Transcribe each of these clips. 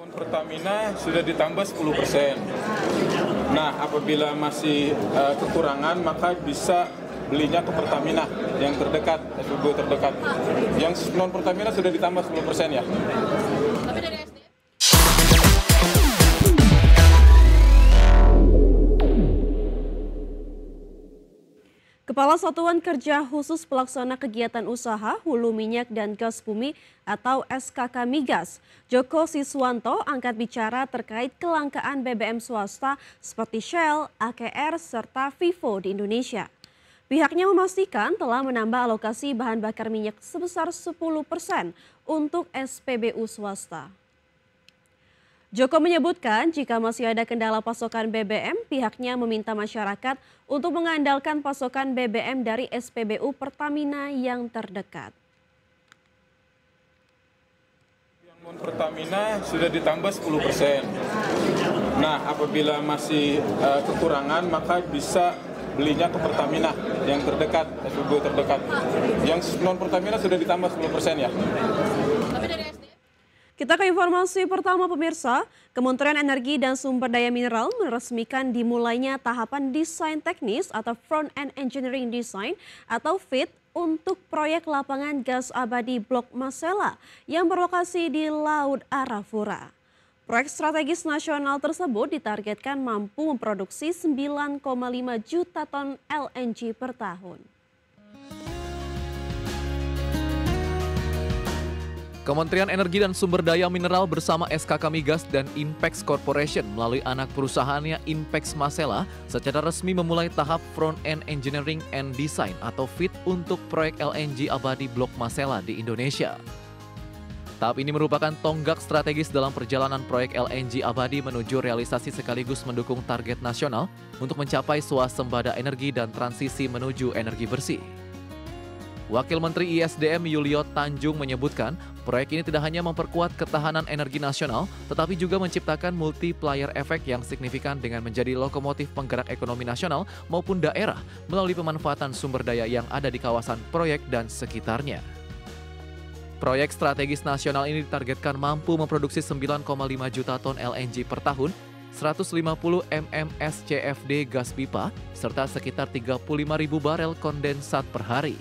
Pertamina sudah ditambah 10%. Nah, apabila masih kekurangan, maka bisa belinya ke Pertamina yang terdekat, SPBU terdekat. Yang non Pertamina sudah ditambah 10% ya. Tapi dari SD. Kepala Satuan Kerja Khusus Pelaksana Kegiatan Usaha Hulu Minyak dan Gas Bumi atau SKK Migas, Joko Siswanto angkat bicara terkait kelangkaan BBM swasta seperti Shell, AKR, serta Vivo di Indonesia. Pihaknya memastikan telah menambah alokasi bahan bakar minyak sebesar 10% untuk SPBU swasta. Joko menyebutkan jika masih ada kendala pasokan BBM, pihaknya meminta masyarakat untuk mengandalkan pasokan BBM dari SPBU Pertamina yang terdekat. Yang non Pertamina sudah ditambah 10%. Nah, apabila masih kekurangan, maka bisa belinya ke Pertamina yang terdekat, SPBU terdekat. Yang non Pertamina sudah ditambah 10% ya. Tapi dari SD. Kita ke informasi pertama pemirsa, Kementerian Energi dan Sumber Daya Mineral meresmikan dimulainya tahapan desain teknis atau Front End Engineering Design atau FEED untuk proyek lapangan gas abadi Blok Masela yang berlokasi di Laut Arafura. Proyek strategis nasional tersebut ditargetkan mampu memproduksi 9,5 juta ton LNG per tahun. Kementerian Energi dan Sumber Daya Mineral bersama SKK Migas dan Inpex Corporation melalui anak perusahaannya Inpex Masela secara resmi memulai tahap Front End Engineering and Design atau FEED untuk proyek LNG abadi Blok Masela di Indonesia. Tahap ini merupakan tonggak strategis dalam perjalanan proyek LNG abadi menuju realisasi sekaligus mendukung target nasional untuk mencapai swasembada energi dan transisi menuju energi bersih. Wakil Menteri ISDM Yulio Tanjung menyebutkan, proyek ini tidak hanya memperkuat ketahanan energi nasional, tetapi juga menciptakan multiplier efek yang signifikan dengan menjadi lokomotif penggerak ekonomi nasional maupun daerah melalui pemanfaatan sumber daya yang ada di kawasan proyek dan sekitarnya. Proyek strategis nasional ini ditargetkan mampu memproduksi 9,5 juta ton LNG per tahun, 150 MMSCFD gas pipa, serta sekitar 35.000 barel kondensat per hari.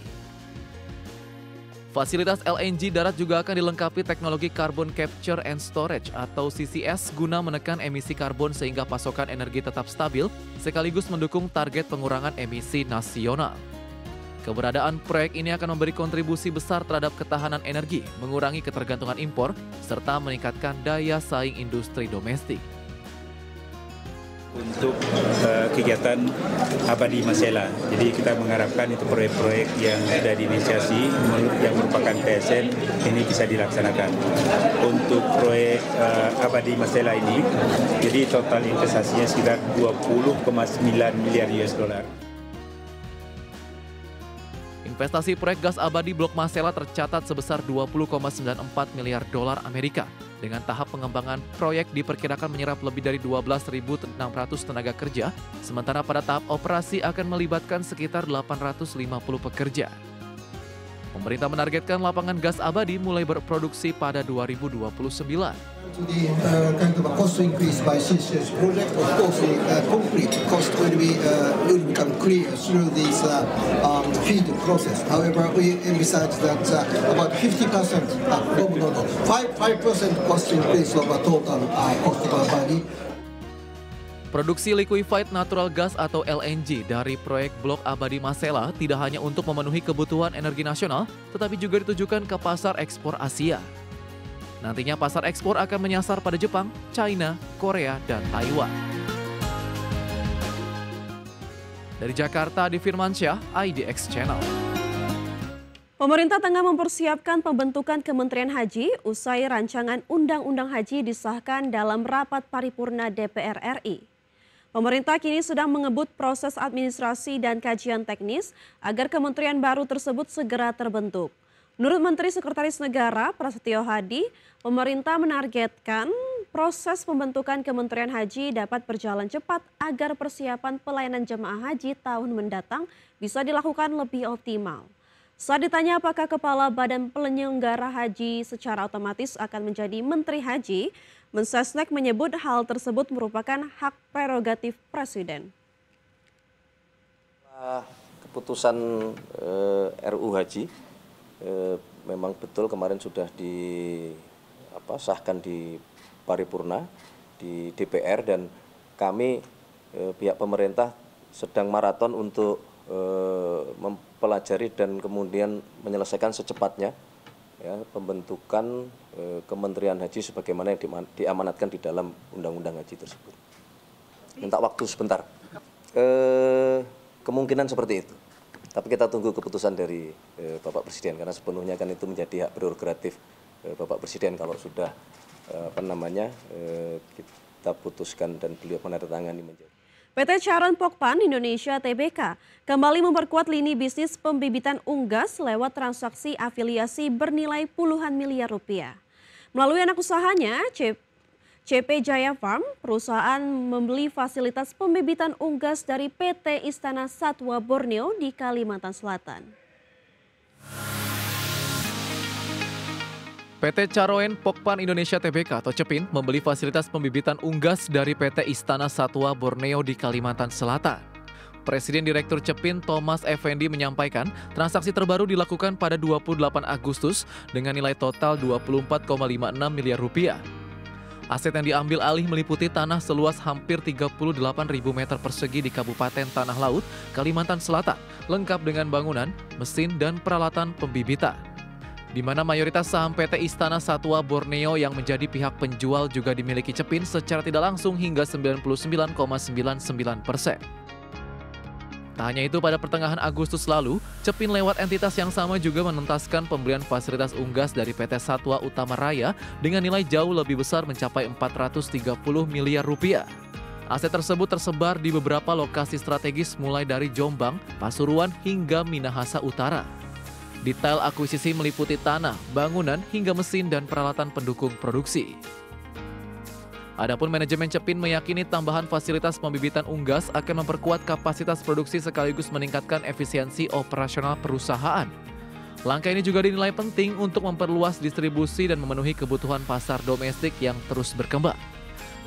Fasilitas LNG darat juga akan dilengkapi teknologi Carbon Capture and Storage atau CCS guna menekan emisi karbon sehingga pasokan energi tetap stabil sekaligus mendukung target pengurangan emisi nasional. Keberadaan proyek ini akan memberi kontribusi besar terhadap ketahanan energi, mengurangi ketergantungan impor, serta meningkatkan daya saing industri domestik. Untuk kegiatan abadi Masela. Jadi kita mengharapkan itu proyek-proyek yang sudah diinisiasi yang merupakan PSN ini bisa dilaksanakan. Untuk proyek abadi Masela ini, jadi total investasinya sekitar 20,9 miliar US dollar. Investasi proyek gas abadi Blok Masela tercatat sebesar 20,94 miliar dolar Amerika. Dengan tahap pengembangan proyek diperkirakan menyerap lebih dari 12.600 tenaga kerja, sementara pada tahap operasi akan melibatkan sekitar 850 pekerja. Pemerintah menargetkan lapangan gas abadi mulai berproduksi pada 2029. The kind of a cost increase by CCS project, of course, the concrete cost will become clear through this feed process. However, we envisage that about 50%, 5% cost increase of a total cost of our body. Produksi liquefied natural gas atau LNG dari proyek Blok Abadi Masela tidak hanya untuk memenuhi kebutuhan energi nasional, tetapi juga ditujukan ke pasar ekspor Asia. Nantinya pasar ekspor akan menyasar pada Jepang, China, Korea, dan Taiwan. Dari Jakarta, Adi Firmansyah, IDX Channel. Pemerintah tengah mempersiapkan pembentukan Kementerian Haji usai rancangan Undang-Undang Haji disahkan dalam rapat paripurna DPR RI. Pemerintah kini sedang mengebut proses administrasi dan kajian teknis agar kementerian baru tersebut segera terbentuk. Menurut Menteri Sekretaris Negara Prasetyo Hadi, pemerintah menargetkan proses pembentukan Kementerian Haji dapat berjalan cepat agar persiapan pelayanan jemaah haji tahun mendatang bisa dilakukan lebih optimal. Saat ditanya apakah Kepala Badan Penyelenggara Haji secara otomatis akan menjadi Menteri Haji, Mensesnek menyebut hal tersebut merupakan hak prerogatif Presiden. Keputusan RUU Haji memang betul kemarin sudah disahkan di paripurna di DPR, dan kami pihak pemerintah sedang maraton untuk mempelajari dan kemudian menyelesaikan secepatnya ya, pembentukan Kementerian Haji sebagaimana yang diamanatkan di dalam Undang-Undang Haji tersebut. Minta waktu sebentar. Kemungkinan seperti itu. Tapi kita tunggu keputusan dari Bapak Presiden, karena sepenuhnya kan itu menjadi hak prerogatif Bapak Presiden kalau sudah kita putuskan dan beliau menandatangani menjadi. PT Charon Pokpan Indonesia Tbk kembali memperkuat lini bisnis pembibitan unggas lewat transaksi afiliasi bernilai puluhan miliar rupiah. Melalui anak usahanya, CP Jaya Farm, perusahaan membeli fasilitas pembibitan unggas dari PT Istana Satwa Borneo di Kalimantan Selatan. PT Charoen Pokpan Indonesia Tbk atau CEPIN membeli fasilitas pembibitan unggas dari PT Istana Satwa Borneo di Kalimantan Selatan. Presiden Direktur CEPIN Thomas Effendi menyampaikan transaksi terbaru dilakukan pada 28 Agustus dengan nilai total 24,56 miliar rupiah. Aset yang diambil alih meliputi tanah seluas hampir 38.000 meter persegi di Kabupaten Tanah Laut, Kalimantan Selatan, lengkap dengan bangunan, mesin, dan peralatan pembibitan. Di mana mayoritas saham PT Istana Satwa Borneo yang menjadi pihak penjual juga dimiliki CEPIN secara tidak langsung hingga 99,99%. Tak hanya itu, pada pertengahan Agustus lalu, CEPIN lewat entitas yang sama juga menuntaskan pembelian fasilitas unggas dari PT Satwa Utama Raya dengan nilai jauh lebih besar mencapai 430 miliar rupiah. Aset tersebut tersebar di beberapa lokasi strategis mulai dari Jombang, Pasuruan, hingga Minahasa Utara. Detail akuisisi meliputi tanah, bangunan, hingga mesin dan peralatan pendukung produksi. Adapun manajemen CEPIN meyakini tambahan fasilitas pembibitan unggas akan memperkuat kapasitas produksi sekaligus meningkatkan efisiensi operasional perusahaan. Langkah ini juga dinilai penting untuk memperluas distribusi dan memenuhi kebutuhan pasar domestik yang terus berkembang.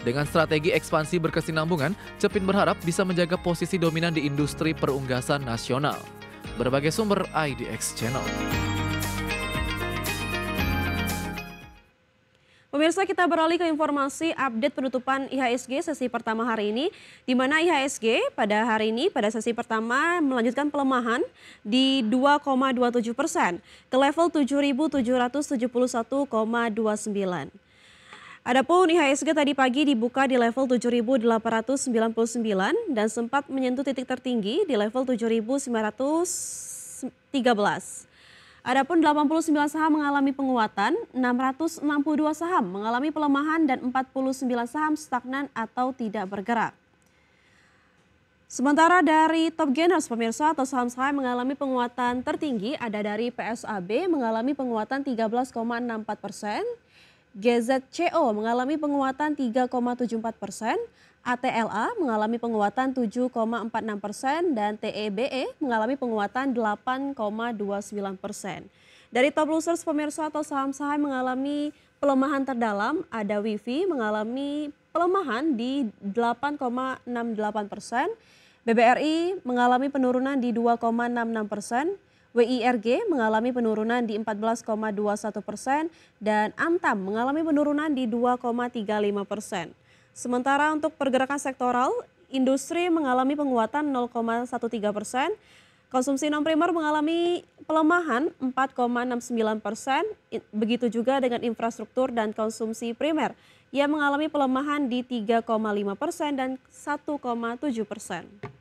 Dengan strategi ekspansi berkesinambungan, CEPIN berharap bisa menjaga posisi dominan di industri perunggasan nasional. Berbagai sumber IDX Channel. Pemirsa, kita beralih ke informasi update penutupan IHSG sesi pertama hari ini, di mana IHSG pada hari ini pada sesi pertama melanjutkan pelemahan di 2,27% ke level 7.771,29. Adapun IHSG tadi pagi dibuka di level 7.899 dan sempat menyentuh titik tertinggi di level 7.913. Adapun 89 saham mengalami penguatan, 662 saham mengalami pelemahan dan 49 saham stagnan atau tidak bergerak. Sementara dari top gainers pemirsa atau saham-saham mengalami penguatan tertinggi ada dari PSAB mengalami penguatan 13,64%. GZCO mengalami penguatan 3,74%, ATLA mengalami penguatan 7,46% dan TEBE mengalami penguatan 8,29%. Dari top losers pemirsa atau saham-saham mengalami pelemahan terdalam ada WIFI mengalami pelemahan di 8,68%, BBRI mengalami penurunan di 2,66%, WIRG mengalami penurunan di 14,21% dan Antam mengalami penurunan di 2,35%. Sementara untuk pergerakan sektoral, industri mengalami penguatan 0,13%, konsumsi non-primer mengalami pelemahan 4,69%, begitu juga dengan infrastruktur dan konsumsi primer yang mengalami pelemahan di 3,5% dan 1,7%.